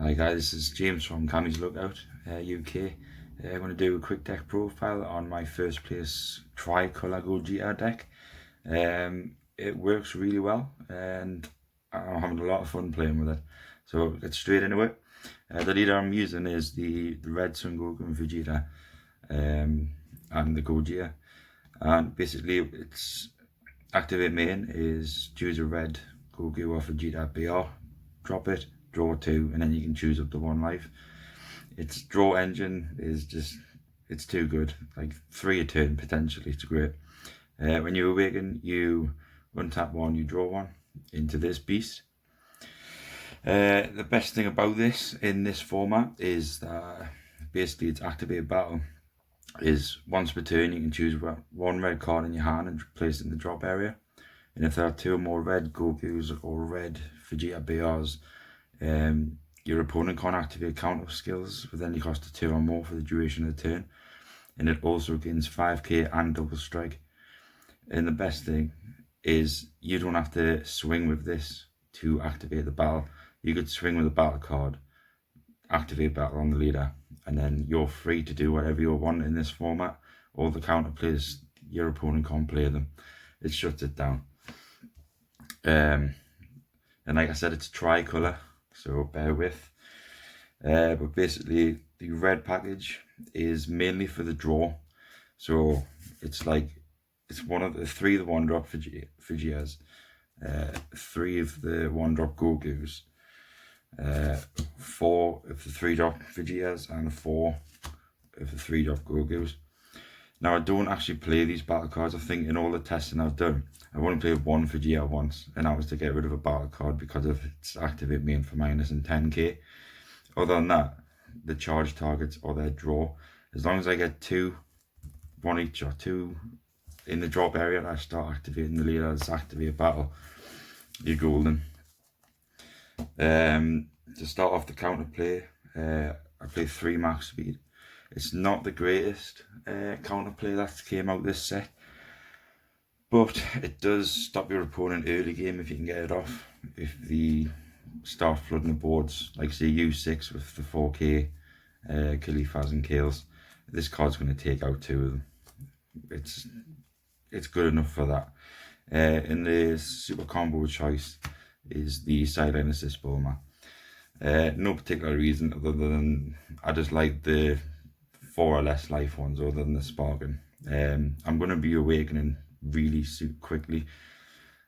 Hi guys, this is James from Cammy's Lookout, UK. I'm going to do a quick deck profile on my first place tricolour Gogeta deck. It works really well and I'm having a lot of fun playing with it. So let's get straight into it. The leader I'm using is the Red Sun Goku and Vegeta and the Gogeta. And basically its activate main is choose a red Goku or Vegeta BR, drop it, draw 2, and then you can choose up to 1 life. Its draw engine is just, it's too good. Like 3 a turn potentially, it's great. When you awaken, you untap 1, you draw 1 into this beast. The best thing about this in this format is that basically its activate battle is once per turn you can choose 1 red card in your hand and place it in the drop area. And if there are 2 or more red Gokus or red Vegeta BRs, your opponent can't activate counter skills with any cost of 2 or more for the duration of the turn, and it also gains 5k and double strike. And the best thing is you don't have to swing with this to activate the battle. You could swing with a battle card, activate battle on the leader, and then you're free to do whatever you want in this format. All the counter plays, your opponent can't play them. It shuts it down. And like I said, it's tricolour, so bear with. But basically the red package is mainly for the draw, so it's like it's one of the 3 of the 1-drop Vegetas, 3 of the 1-drop Gokus, 4 of the 3-drop Vegetas, and 4 of the 3-drop Gokus. Now I don't actually play these battle cards. I think in all the testing I've done, I've only played 1 Vegeta once, and that was to get rid of a battle card because of its activate main for minus and 10k. Other than that, the charge targets or their draw, as long as I get 2, 1 each or 2 in the drop area, I start activating the leader. Let's activate battle, you're golden. To start off the counter play, I play 3 max speed. It's not the greatest counter play that came out this set, but it does stop your opponent early game if you can get it off. If they start flooding the boards, like say U6 with the 4k Khalifas and Kales, this card's going to take out 2 of them. It's good enough for that. In the super combo choice is the sideline assist bowler. No particular reason other than I just like the 4 or less life ones other than the sparking. I'm going to be awakening really quickly,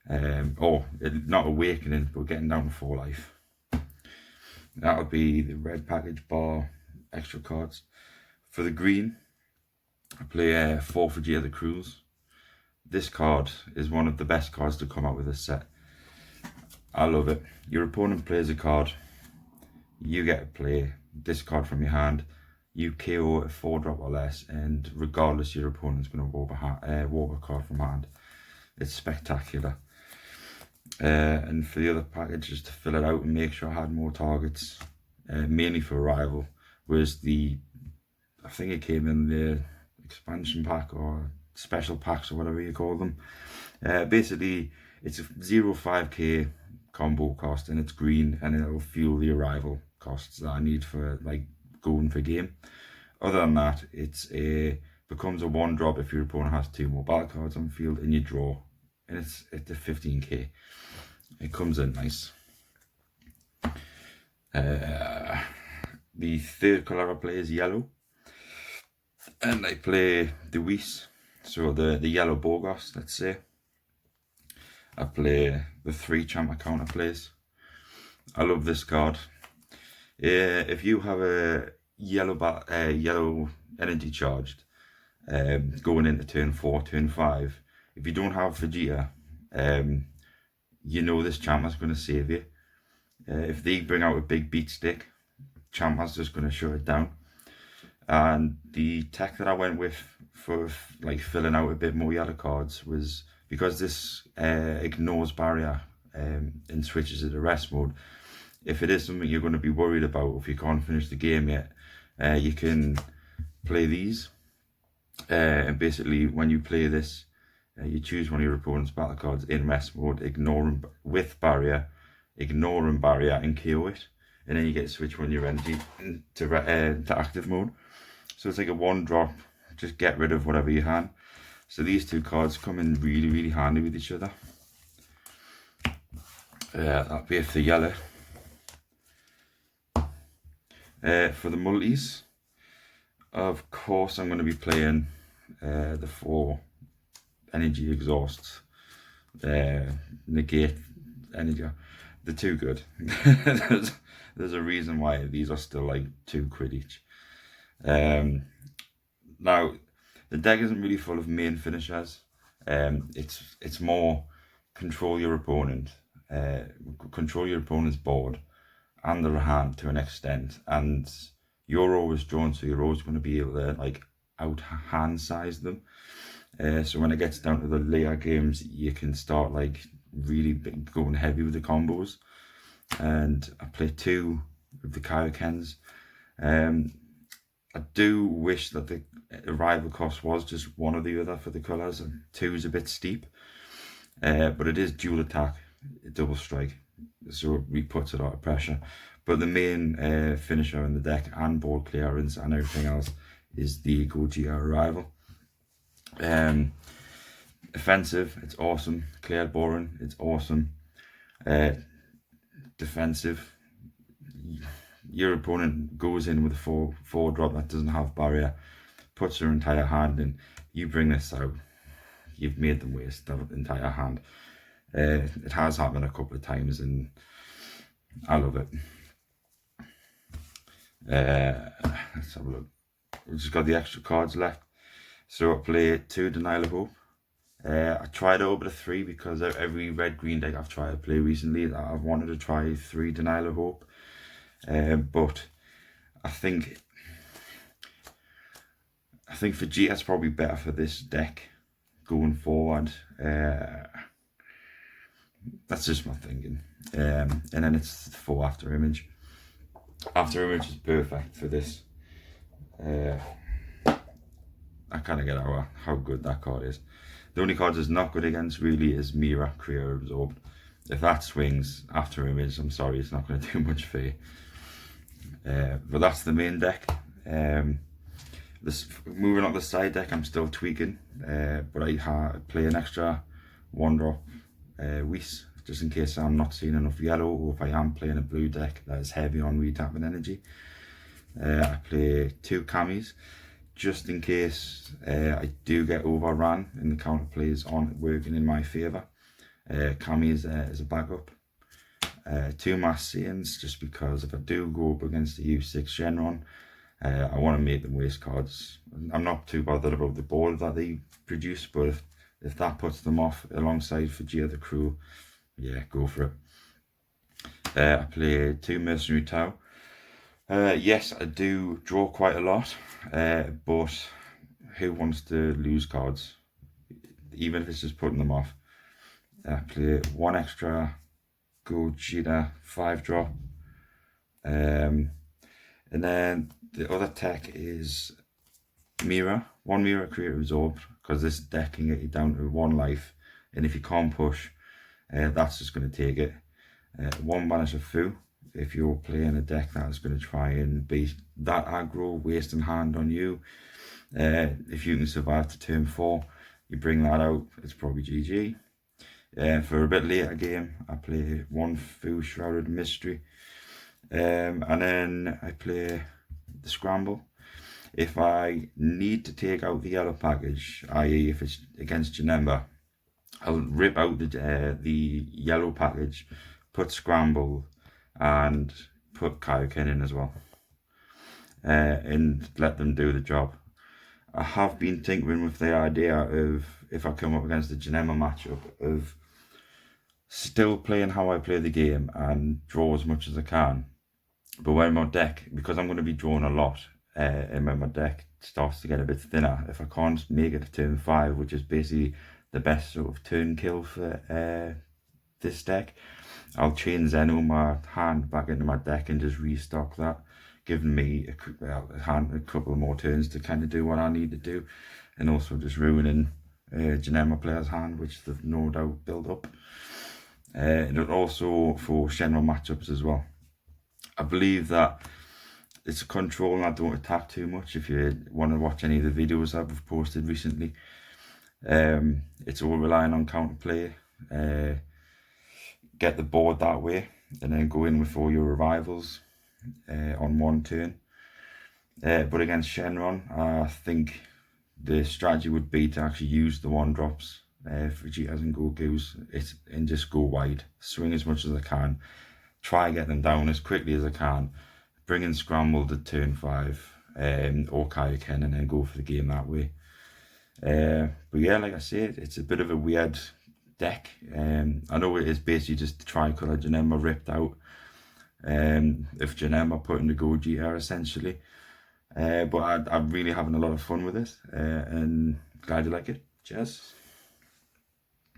or not awakening but getting down to 4 life. That'll be the red package bar extra cards. For the green, I play 4 Vegeta the Cruise. This card is one of the best cards to come out with this set. I love it. Your opponent plays a card, you get to play this card from your hand, you KO at 4-drop or less, and regardless your opponent's going to walk a card from hand. It's spectacular. And for the other package, just to fill it out and make sure I had more targets, mainly for rival, was I think it came in the expansion pack or special packs or whatever you call them. Basically it's a 0.5k combo cost and it's green, and it'll fuel the arrival costs that I need for like going for game. Other than that, becomes a 1-drop if your opponent has 2 more battle cards on field and you draw, and it's a 15k. It comes in nice. The third colour I play is yellow, and I play the Whis, so the yellow Bogus, let's say. I play the 3 Champa counter plays. I love this card. If you have a yellow energy charged going into turn 4, turn 5, if you don't have Vegeta, you know this Champa's going to save you. If they bring out a big beat stick, Champa's just going to shut it down. And the tech that I went with for like filling out a bit more yellow cards was, because this ignores barrier and switches it to rest mode. If it is something you're going to be worried about, if you can't finish the game yet, you can play these. And basically when you play this, you choose one of your opponent's battle cards in rest mode, ignore them with barrier, ignore them barrier and KO it. and then you get to switch one of your energy to active mode. So it's like a one drop, just get rid of whatever you had. So these two cards come in really, really handy with each other. That'll be it for yellow. For the multis, of course I'm going to be playing the 4 energy exhausts. Negate energy. They're too good. there's a reason why these are still like £2 each. Now the deck isn't really full of main finishers. It's more control your opponent's board and their hand to an extent, and you're always drawn, so you're always going to be able to like out hand size them. So when it gets down to the later games, you can start like really going heavy with the combos. And I play 2 of the Kaiokens. I do wish that the arrival cost was just one or the other for the colours, and 2 is a bit steep. But it is dual attack, double strike, so it really puts a lot of pressure. But the main finisher in the deck and board clearance and everything else is the Gogeta arrival. Offensive, it's awesome. Cleared boring, it's awesome. Defensive, your opponent goes in with a 4 drop that doesn't have barrier, puts their entire hand in, you bring this out, you've made them waste their entire hand. It has happened a couple of times and I love it. Let's have a look. We've just got the extra cards left. So I play 2 Denial of Hope. I tried over the 3 because every red-green deck I've tried to play recently, I've wanted to try 3 Denial of Hope. But I think Vegeta's probably better for this deck going forward. That's just my thinking. And then it's 4 After Image. After Image is perfect for this. I kind of get how good that card is. The only card it's not good against really is Mira, Creator Absorbed. If that swings After Image, I'm sorry, it's not going to do much for you. But that's the main deck. Moving on to the side deck, I'm still tweaking, but I play an extra 1 drop Whis, just in case I'm not seeing enough yellow, or if I am playing a blue deck that is heavy on retapping energy. I play 2 Camis, just in case I do get overrun and the counter plays aren't working in my favour. Camis as a backup. 2 Marseillans, just because if I do go up against the U6 Shenron, I want to make them waste cards. I'm not too bothered about the board that they produce, but if that puts them off alongside Vegeta the crew, yeah, go for it. I play 2 Mercenary Tau. Yes, I do draw quite a lot, but who wants to lose cards, even if it's just putting them off? I play 1 extra Gogeta 5 drop, and then the other tech is Mira, 1 Mira Creator Absorb, because this deck can get you down to 1 life, and if you can't push, that's just going to take it. 1 Banish of Fu, if you're playing a deck that is going to try and be that aggro, wasting hand on you. If you can survive to turn 4, you bring that out, it's probably GG. For a bit later game, I play 1 Fu Shrouded Mystery, and then I play the Scramble. If I need to take out the yellow package, i.e. if it's against Janemba, I'll rip out the yellow package, put Scramble, and put Kaioken in as well, and let them do the job. I have been tinkering with the idea of, if I come up against the Janemba matchup, of still playing how I play the game and draw as much as I can. But when my deck, because I'm going to be drawing a lot, and when my deck starts to get a bit thinner, if I can't make it to turn 5, which is basically the best sort of turn kill for this deck, I'll chain Zeno my hand back into my deck and just restock that, giving me a couple more turns to kind of do what I need to do, and also just ruining Janemba player's hand, which they've no doubt built up. And also for Shenron matchups as well. I believe that it's a control and I don't attack too much. If you want to watch any of the videos I've posted recently, it's all relying on counterplay. Get the board that way and then go in with all your revivals on one turn. But against Shenron, I think the strategy would be to actually use the 1-drops for Vegetas and Gokus and just go wide. Swing as much as I can. Try get them down as quickly as I can. Bring in Scrambled at turn 5 or Kaioken and then go for the game that way. But yeah, like I said, it's a bit of a weird deck. I know it is basically just the Tricolour Janemba ripped out. If Janemba put in the Gogeta essentially. But I'm really having a lot of fun with it and glad you like it. Cheers.